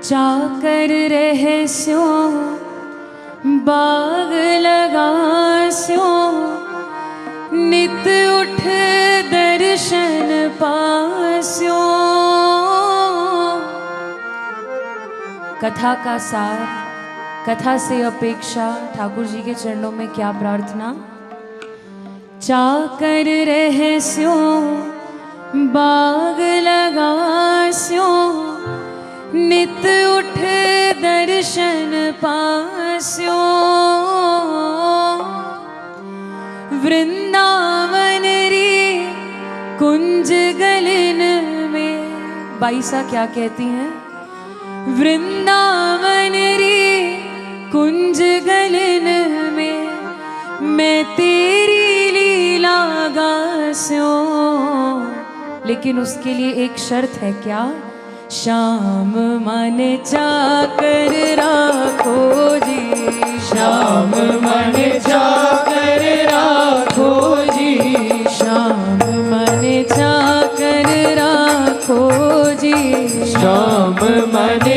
चाकर रहस्यों बाग लगास्यों नित उठ दर्शन पास्यों। कथा का सार, कथा से अपेक्षा, ठाकुर जी के चरणों में क्या प्रार्थना। चाकर रहस्यों बाग लगास्यों नित उठ दर्शन पास्यों। वृंदावन रे कुंज गलन में, बाईसा क्या कहती हैं। वृंदावन रे कुंज गलन में मैं तेरी लीला गास्यों। लेकिन उसके लिए एक शर्त है, क्या। श्याम मन चाकर राखो जी, श्याम मन चाकर राखो जी, श्याम मन चाकर राखो जी, श्याम मन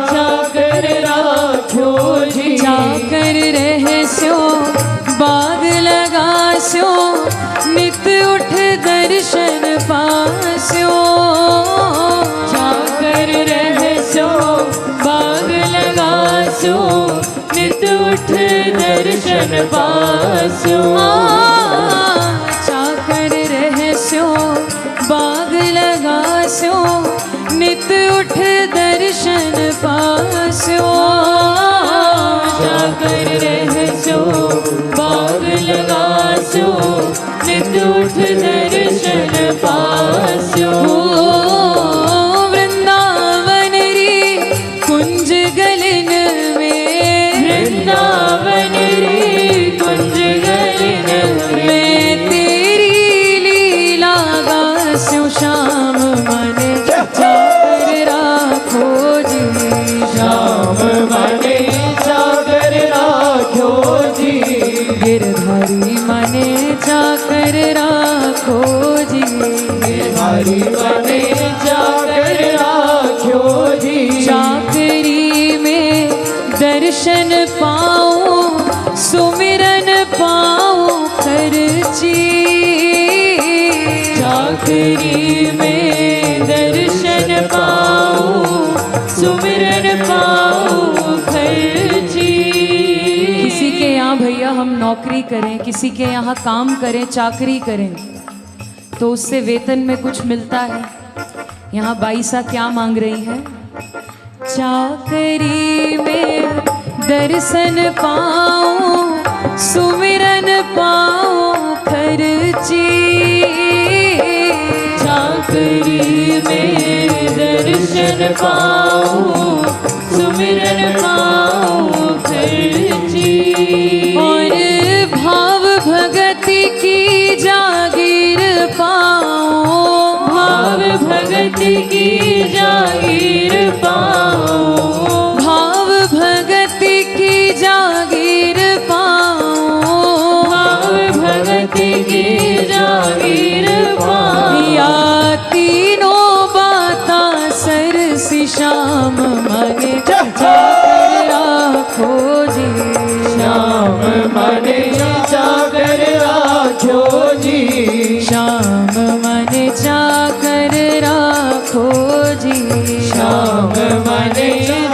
चाकर राखो जी। चाकर रहस्यों बाग लगास्यों नित उठ दर्शन पास्यों। चाकर रहस्यों बाग लगास्यों नित उठ दर्शन पास्यों। चाकर रहस्यों बाग लगास्यों नित उठ दर्शन पास्यों। चाकर रहस्यों बाग लगास्यों नित उठ दर्शन पास्यों। वृंदावन रे कुंज गलन में, वृंदावन रे कुंज गलन में मैं तेरी लीला गास्यों। श्याम मन चाकर राखो जी, श्याम मन चाकर राखो जी, गिरधारी मन चाकर राखो जी, हरि मन चाकर राखो जी। चाकरी में दर्शन पाऊं सुमिरन पाऊं खर्ची। चाकरी में दर्शन पाऊं सुमिरन पाऊं खर्ची। किसी के यहाँ भैया हम नौकरी करें, किसी के यहाँ काम करें, चाकरी करें तो उससे वेतन में कुछ मिलता है। यहाँ बाईसा क्या मांग रही है। चाकरी में दर्शन पाऊं सुमिरन पाऊं खर्ची। चाकरी में दर्शन पाऊं सुमिरन पाऊं खर्ची। और भाव भगति की जागीर पाऊं, भाव भगति की जागीर पाऊं, भाव भगति की जागीर पाऊं, भाव भगति की जागीर पाऊं। या तीनों बाता सरसी श्याम मन चाकर राखो जी, श्याम मन चाकर राखो जी, श्याम मन चाकर राखो जी, श्याम मन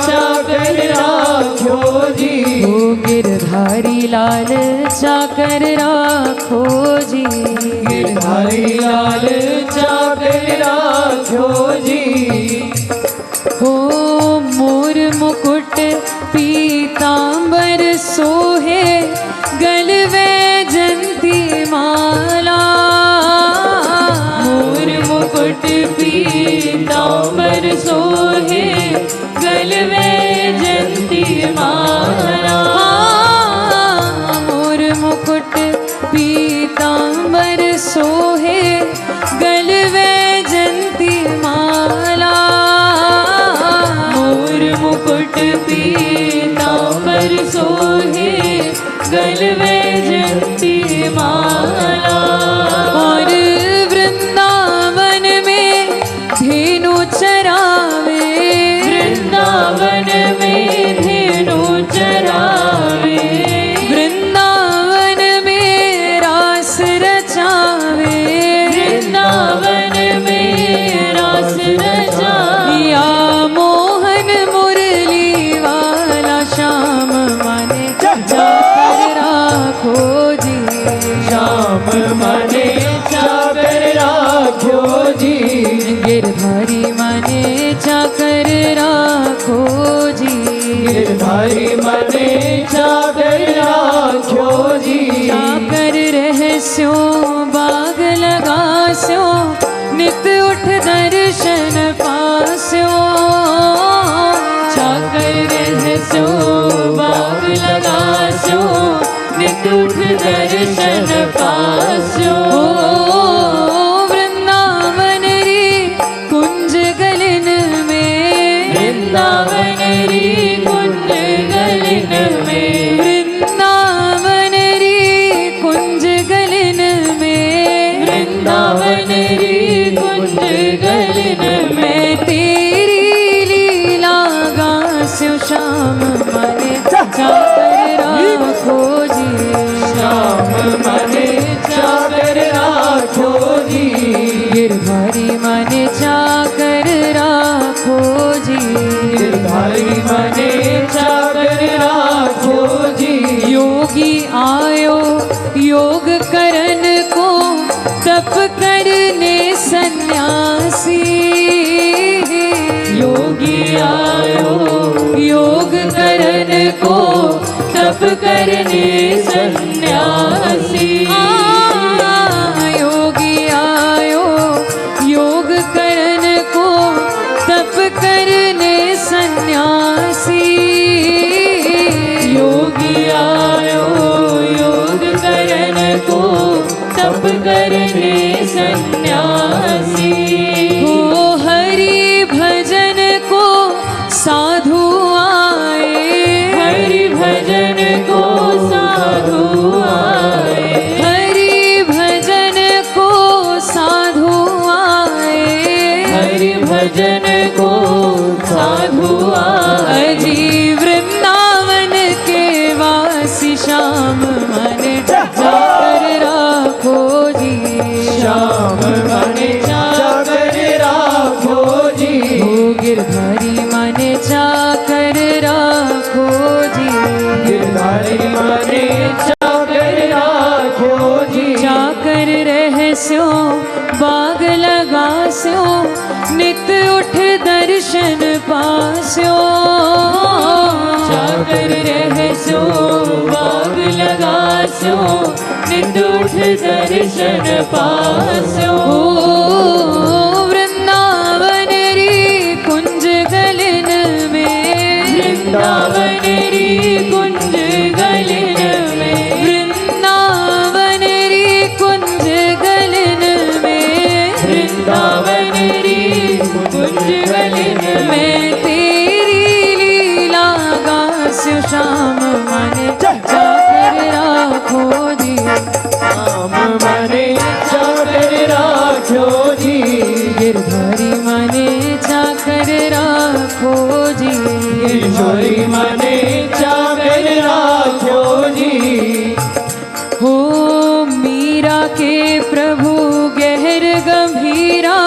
चाकर राखो जी। ओ गिरधारी लाल चाकर राखो जी, गिरधारी लाल चाकर राखो जी। हो मोर मुकुट पीतांबर सोहे गलवे जंती माला। मोर मुकुट पीतांबर सोहे गलवे जंती माला। मोर मुकुट पीतांबर सोहे गलवे जंती माला। मोर मुकुट पीतांबर सोहे गलवे जंती माला। और वृंदावन में धेनु चरावे गिरधारी मने चाकर राख्यो जी चाकर रहस्यो बाग लगास्यो नित उठ दर्शन पास्यो चाकर रहस्यो बाग लगास्यो नित उठ दर्शन पास्यो वृंदावन री कुंज गलिन में वृंदावन री कुंज गलिन में वृंदावन री कुंज गलिन में वृंदावन री कुंज गलिन में मैं तेरी लीला गास्यो श्याम मने चाकर राखो जी श्याम मने चाकर राखो जी गिरधारी मने चाकर राखो जी गिरधारी मने चाकर राखो जी योगी आयो योग करन को तप करने सन्यासी योगी आयो योग करन को तप करने सन्यासी योगी आयो योग करन को तप करने सन्यासी योगी आयो योग करन को तप करने सन्यासी हो हरि भजन को साधु आए हरि भजन को साधु आए हरि भजन को साधु आए हरि भजन को साधु आए अजी वृंदावन के वासी श्याम मन जाकर राखो जी श्याम मने चाकर राखो जी हो गिरधारी मन जाकर राखो जी गिरधारी मने चाकर राखो जी जाकर रहस्यो बाग लगास्यो नित उठ दर्शन पास्यो चाकर रहस्यो बाग लगास्यो नित उठ दर्शन पास्यो वृंदावन री कुंज गलिन में वृंदावन री कुंज गलिन में वृंदावन री कुंज गलिन में वृंदावन री कुंज गलिन में मैं तेरी लीला गास्यो श्याम मन जाकर राखो जी श्याम मने चाकर राखो जी गिरधारी मने जाकर राखो जी गिरधारी मने चाकर राखो जी हो मीरा के प्रभु गहर गंभीरा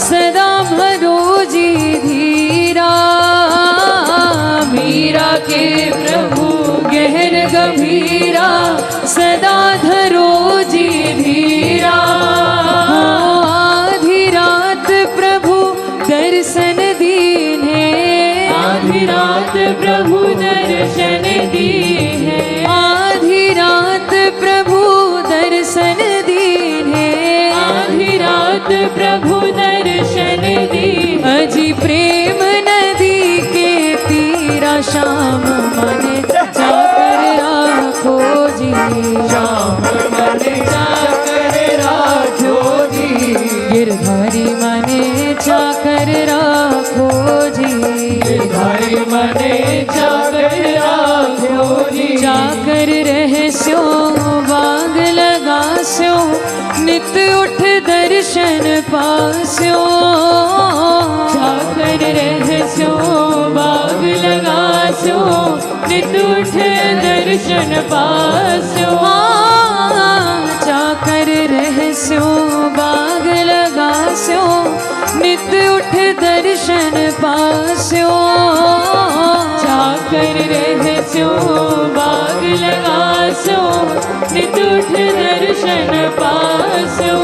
सदा भरो जी धीरा मीरा के प्रभु गहर गंभीरा सदा धरो जी धीरा आधी रात प्रभु दर्शन दीने आधी रात प्रभु दर्शन दी है आधी रात प्रभु दर्शन दीने आधी रात प्रभु दर्शन दी अजी प्रेम नदी के तीरा श्याम मन जाकर राखो जी श्याम मने चाकर राखो जी गिरधारी मने जाकर राखो जी गिरधारी मने चाकर राखो जी जाकर रहस्यो बाग लगास्यो नित उठ दर्शन पास्यो जाकर रहस्यो बाग लगास्यो नित उठ दर्शन पास्यो जाकर रहस्यो बाग लगास्यो नित उठ दर्शन पास्यो जाकर रहस्यो बाग लगास्यो नित उठ दर्शन पास्यो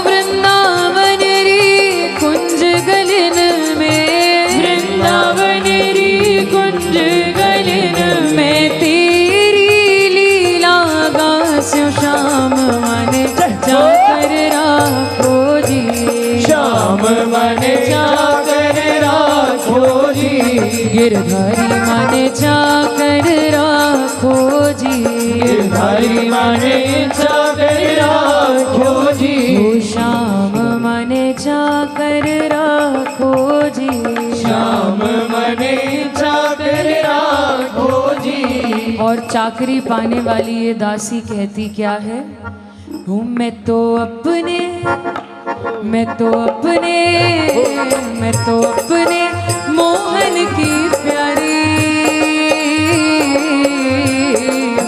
वृंदावन री कुंज गलिन में वृंदावन री कुंज गिरधारी माने चाकर राखो जी, गिरधारी माने चाकर राखो जी, ओ श्याम माने चाकर राखो जी, श्याम मने चाकर राखो जी। और चाकरी पाने वाली ये दासी कहती क्या है? हूँ मैं तो अपने मोहन की प्यारी,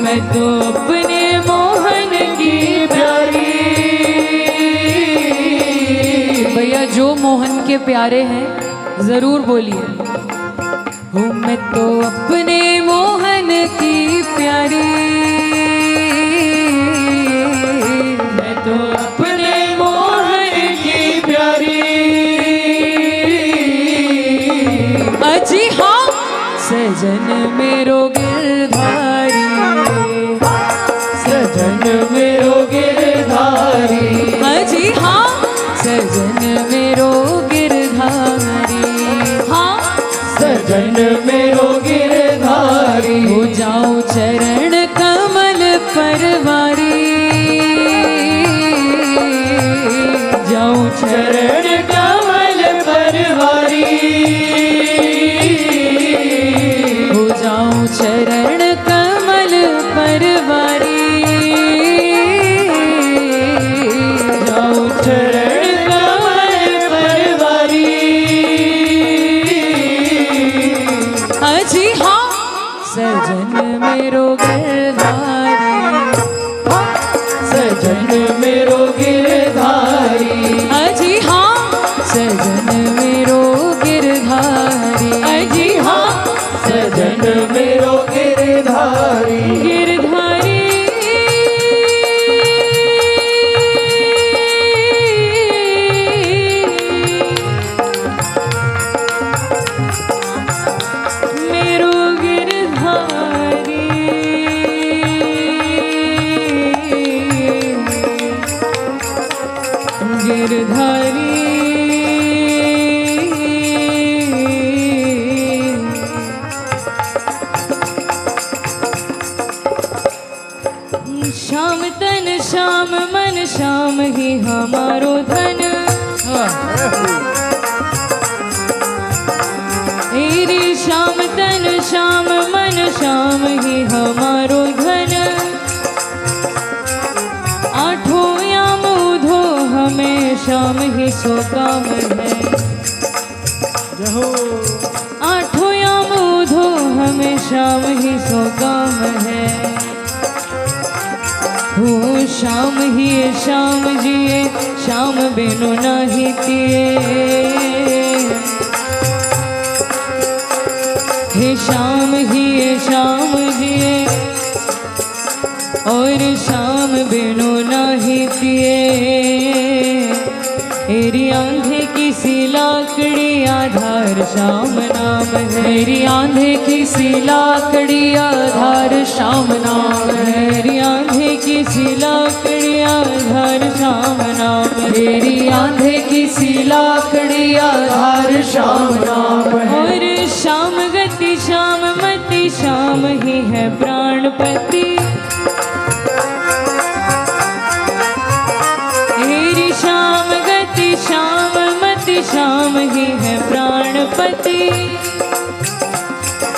मैं तो अपने मोहन की प्यारी। भैया जो मोहन के प्यारे हैं जरूर बोलिए। हूँ मैं तो अपने मोहन की प्यारी, मैं तो अपने मोहन की प्यारी। अजी हाँ सजन मेरो गिरधारी, सजन मेरो गिरधारी, अजी हाँ सजन मेरो गिरधारी, हाँ सजन मेरो गिरधारी। हो जाऊं चरण कमल परवारी, जाऊं चरण कमल परवारी, हो जाऊं चरण कमल परवारी, जाऊं चरण कमल परवारी। अजी हाँ सजन मेरो गिरधारी, सजन मेरो गिरधारी, अजी हाँ सजन मेरो गिरधारी, अजी हाँ सजन मेरो गिरधारी। गिरधारी। मेरो गिरधारी, गिरधारी। श्याम तन श्याम मन श्याम ही हमारो धन, तेरी श्याम तन श्याम मन श्याम ही हमारो धन। आठों याम उधो हमें श्याम ही सो काम है, आठों याम उधो हमें श्याम ही सो काम है। हो श्याम ही श्याम जिए श्याम बिनु नहीं तिए, हे श्याम ही श्याम जिए और श्याम बिनु नहीं पिए। तेरी आंधे की सी लाकड़ी आधार श्याम नाम है, मेरी आंधे की सी लाकड़ी आधार श्याम नाम है, मेरी आंधे की सी लाकड़ी आधार श्याम नाम है, मेरी आंधे की सी लाकड़ी आधार श्याम नाम है। और श्याम गति श्याम मति श्याम ही है प्राणपति। तेरी श्याम गति श्याम मति श्याम ही है प्राणपति।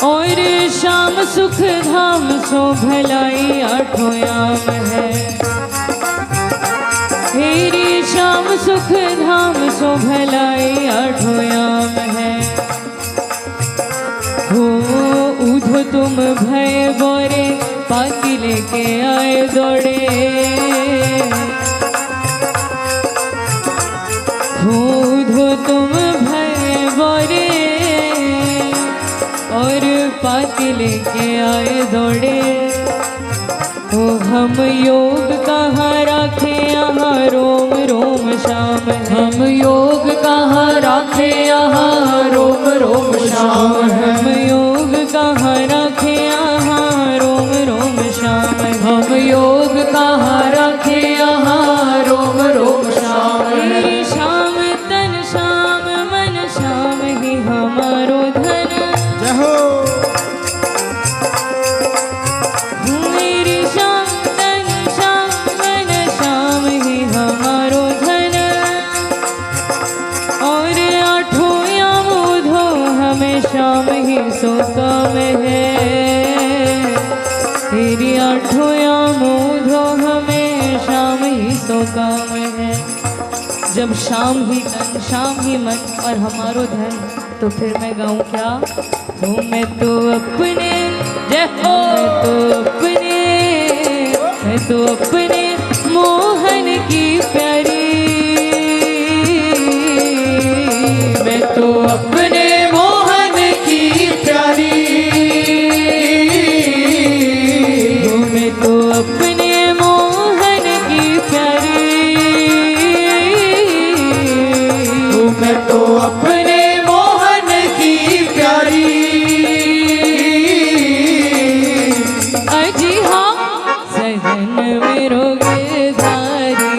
और श्याम सुख धाम सो भलाई आठों याम है, तेरी श्याम सुख धाम सो भलाई आठों याम है। हो उधो तुम भय बोरे पाकी लेके आए दौड़े, हो उधो तुम भय बोरे और पाती लेके आए दौड़े। ओ हम योग कहाँ रखे यहाँ रोम रोम श्याम है, हम योग कहाँ राखे यहाँ रोम रोम श्याम है, हम योग कहाँ रखे यहाँ रोम रोम श्याम है। हम योग कहाँ राखे यहाँ रोम रोम श्याम है। तेरी श्याम तन श्याम मन श्याम ही हमारो धन। श्याम ही सो काम है, तेरी आठों आमोदों हमें श्याम ही सो काम है। जब शाम ही तन शाम ही मन और हमारो धन, तो फिर मैं गाऊं क्या? हो मैं तो अपने जय हो, मैं तो अपने मोहन की प्यारी, मैं तो अपने मोहन की प्यारी, हो मैं तो अपने मोहन की प्यारी, मैं तो अपने मोहन की प्यारी। अजी हाँ सजन मेरो गिरधारी,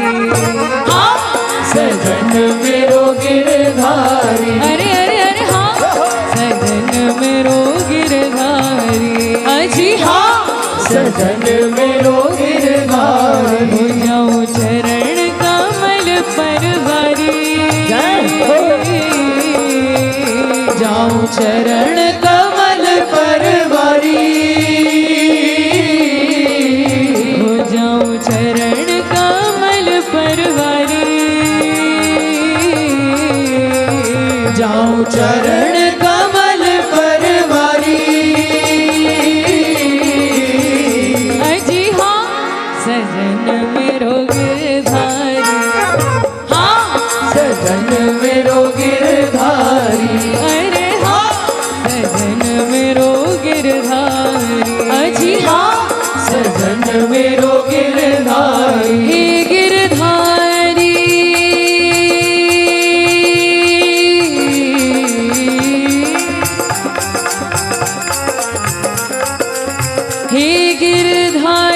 हाँ सजन मेरो गिरधारी, अरे अरे अरे हाँ सजन मेरो गिरधारी, अजी हाँ सजन मेरो गिरधारी। हो जाऊं चरण कमल परवारी, जाऊं चरण कमल परवारी, हो जाऊं चरण कमल परवारी, जाऊं चरण कमल परवारी। अजी हाँ सजन मेरो गिरधारी, हाँ सजन मेरो गिरधारी, अरे हाँ सजन मेरो गिरधारी, अजी हाँ सजन मेरो गिरधारी। हे गिरधारी, हे गिरधारी